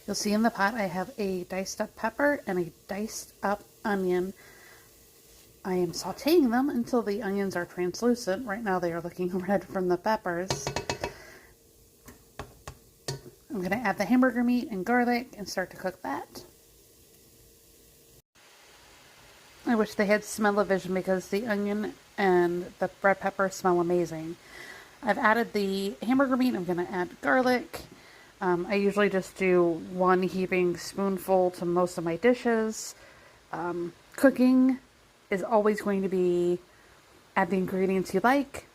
You'll see in the pot I have a diced up pepper and a diced up onion. I am sauteing them until the onions are translucent. Right now they are looking red from the peppers. I'm going to add the hamburger meat and garlic and start to cook that. I wish they had smell-o-vision because the onion and the red pepper smell amazing. I've added the hamburger meat. I'm going to add garlic. I usually just do 1 heaping spoonful to most of my dishes. Cooking is always going to be add the ingredients you like,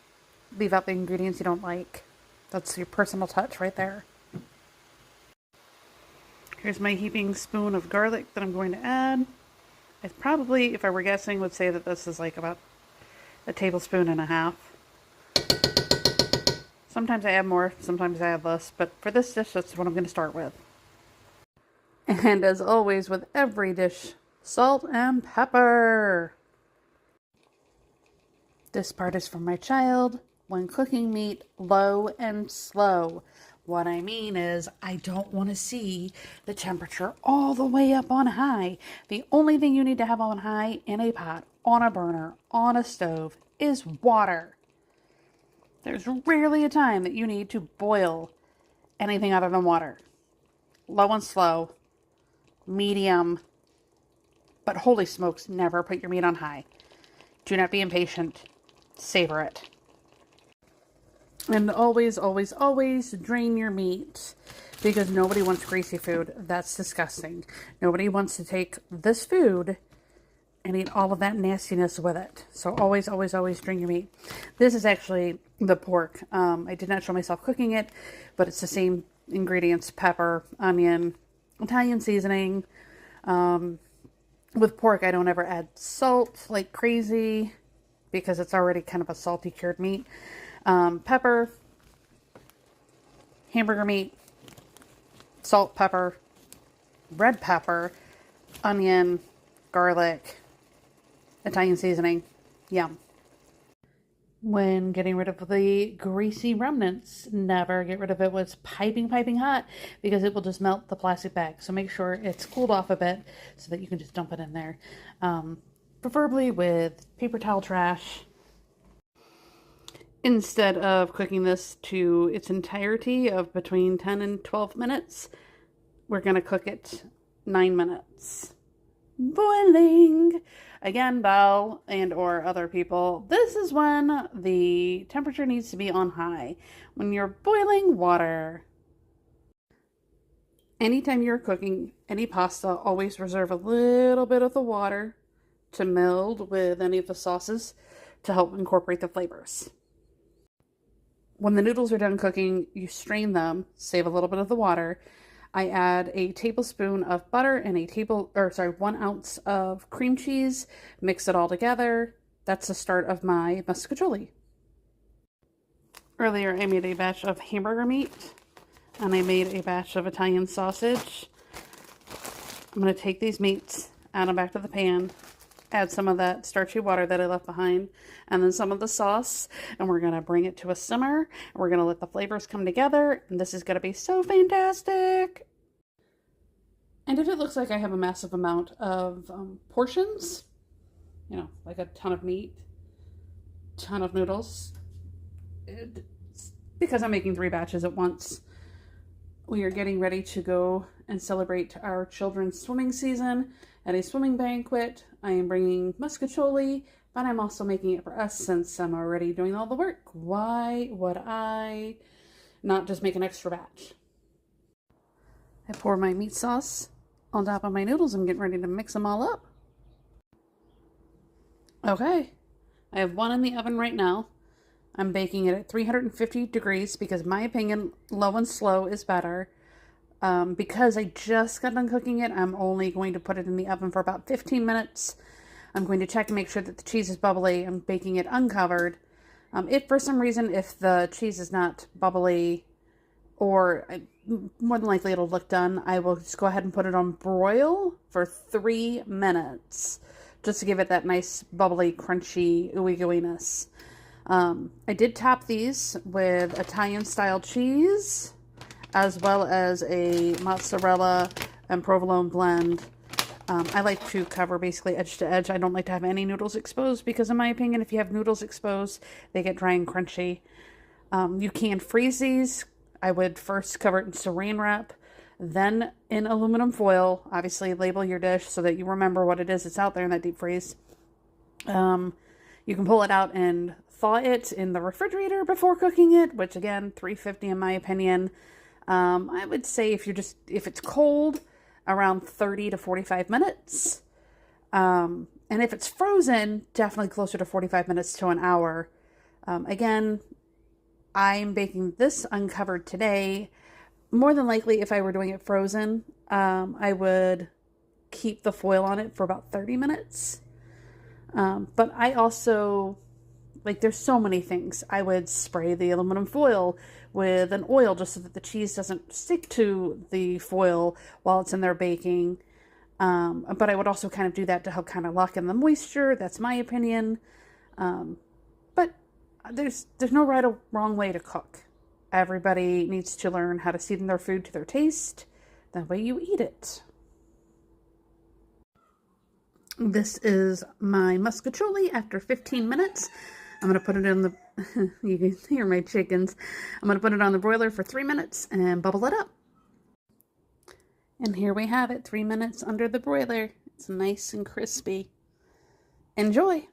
leave out the ingredients you don't like. That's your personal touch right there. Here's my heaping spoon of garlic that I'm going to add. I probably, if I were guessing, would say that this is like about a tablespoon and a half. Sometimes I add more, sometimes I add less, but for this dish, that's what I'm going to start with. And as always with every dish, salt and pepper. This part is for my child. When cooking meat, low and slow. What I mean is I don't want to see the temperature all the way up on high. The only thing you need to have on high in a pot, on a burner, on a stove is water. There's rarely a time that you need to boil anything other than water. Low and slow, medium, but holy smokes, never put your meat on high. Do not be impatient. Savor it. And always, always, always drain your meat because nobody wants greasy food. That's disgusting. Nobody wants to take this food and eat all of that nastiness with it. So always, always, always drain your meat. This is actually the pork. I did not show myself cooking it, but it's the same ingredients: pepper, onion, Italian seasoning. With pork, I don't ever add salt like crazy because it's already kind of a salty cured meat. Pepper, hamburger meat, salt, pepper, red pepper, onion, garlic, Italian seasoning. Yum. When getting rid of the greasy remnants, never get rid of it when it's piping hot because it will just melt the plastic bag. So make sure it's cooled off a bit so that you can just dump it in there. Preferably with paper towel trash. Instead of cooking this to its entirety of between 10 and 12 minutes, we're going to cook it 9 minutes. Boiling! Again, Belle and or other people, this is when the temperature needs to be on high. When you're boiling water. Anytime you're cooking any pasta, always reserve a little bit of the water to meld with any of the sauces to help incorporate the flavors. When the noodles are done cooking, you strain them, save a little bit of the water. I add a tablespoon of butter and 1 ounce of cream cheese, mix it all together. That's the start of my mostaccioli. Earlier, I made a batch of hamburger meat, and I made a batch of Italian sausage. I'm going to take these meats, add them back to the pan, add some of that starchy water that I left behind, and then some of the sauce, and we're going to bring it to a simmer, and we're going to let the flavors come together, and this is going to be so fantastic. And if it looks like I have a massive amount of portions, you know, like a ton of meat, ton of noodles, it's because I'm making 3 batches at once. We are getting ready to go and celebrate our children's swimming season at a swimming banquet. I am bringing mostaccioli, but I'm also making it for us since I'm already doing all the work. Why would I not just make an extra batch? I pour my meat sauce on top of my noodles. I'm getting ready to mix them all up. Okay, I have one in the oven right now. I'm baking it at 350 degrees because my opinion, low and slow is better. Because I just got done cooking it, I'm only going to put it in the oven for about 15 minutes. I'm going to check and make sure that the cheese is bubbly. I'm baking it uncovered. If for some reason, if the cheese is not bubbly, or more than likely it'll look done, I will just go ahead and put it on broil for 3 minutes. Just to give it that nice bubbly, crunchy, ooey gooiness. I did top these with Italian style cheese. as well as a mozzarella and provolone blend. I like to cover basically edge to edge. I don't like to have any noodles exposed because, in my opinion, if you have noodles exposed, they get dry and crunchy. You can freeze these. I would first cover it in saran wrap, then in aluminum foil. Obviously, label your dish so that you remember what it is that's out there in that deep freeze. You can pull it out and thaw it in the refrigerator before cooking it, which again, 350 in my opinion. I would say if it's cold, around 30 to 45 minutes. And if it's frozen, definitely closer to 45 minutes to an hour. Again, I'm baking this uncovered today. More than likely, if I were doing it frozen, I would keep the foil on it for about 30 minutes. But I also, like, there's so many things. I would spray the aluminum foil with an oil just so that the cheese doesn't stick to the foil while it's in there baking. But I would also kind of do that to help kind of lock in the moisture. That's my opinion. But there's no right or wrong way to cook. Everybody needs to learn how to season their food to their taste. That way you eat it. This is my muscatoli after 15 minutes. I'm going to put it in the, you can hear my chickens. I'm going to put it on the broiler for 3 minutes and bubble it up. And here we have it, 3 minutes under the broiler. It's nice and crispy. Enjoy!